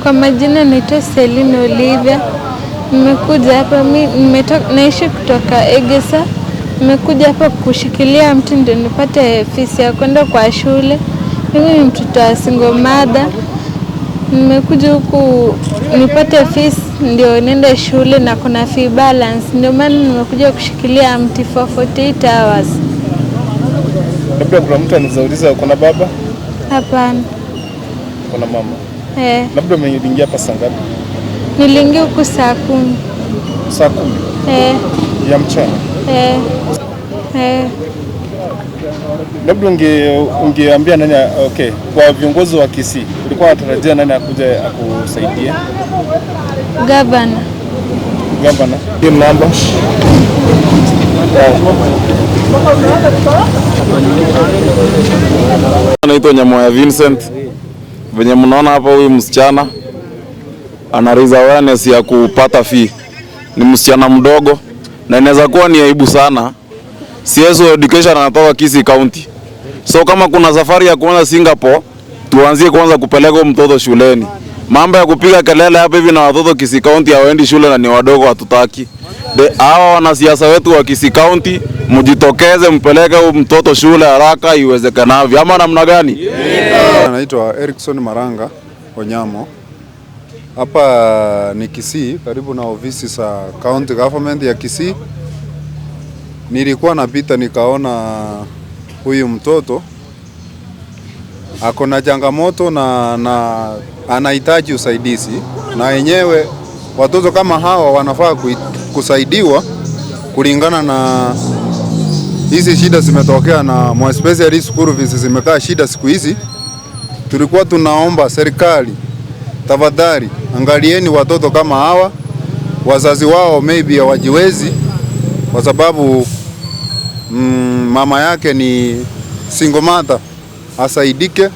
Kwa majina naitwa Celine Olivia. Nimekuja hapa, naishi kutoka Egesa. Nimekuja hapa kushikilia mtu ndio nipate fees ya kwenda kwa shule. Mimi ni mtoto wa single mother. Nimekuja huku nipate fees ndio niende shule na kuna fee balance. Ndio maana nimekuja kushikilia mti for 48 hours. Labda kuna mtu anazauliza kuna baba? Hapana. Kuna mama? Labda umeingia hapa saa ngapi? Niliingia huku saa 10. Saa 10? Ya mchana? Labda ungeambia nani, okay, kwa viongozi wa Kisii, ulikuwa unatarajia nani akuje akusaidie? Gavana. Gavana? Team number? Naitwa Nyamoya Vincent. Venye mnaona hapa, huyu msichana ana raise awareness ya kupata fee. Ni msichana mdogo na inaweza kuwa ni aibu sana. CSO Education anatoka Kisii County. So kama kuna safari ya kuenda Singapore, tuanzie kwanza kupeleka mtoto shuleni. Mambo ya kupiga kelele hapa hivi na watoto Kisii County hawaendi shule na ni wadogo hatutaki. Hawa wanasiasa wetu wa Kisii County, mjitokeze mpeleke mtoto shule haraka iwezekanavyo. Ama namna gani? Naitwa Erikson Maranga Onyamo. Hapa ni Kisii, karibu na ofisi za county government ya Kisii. Nilikuwa napita nikaona huyu mtoto ako na changamoto na anahitaji usaidizi, na wenyewe watoto kama hawa wanafaa kusaidiwa kulingana na hizi shida zimetokea, na more especially school fees zimekaa shida siku hizi. Tulikuwa tunaomba serikali, tafadhali angalieni watoto kama hawa, wazazi wao maybe hawajiwezi kwa sababu mama yake ni single mother, asaidike.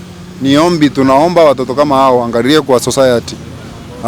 Tunaomba watoto kama hao angalie kwa society.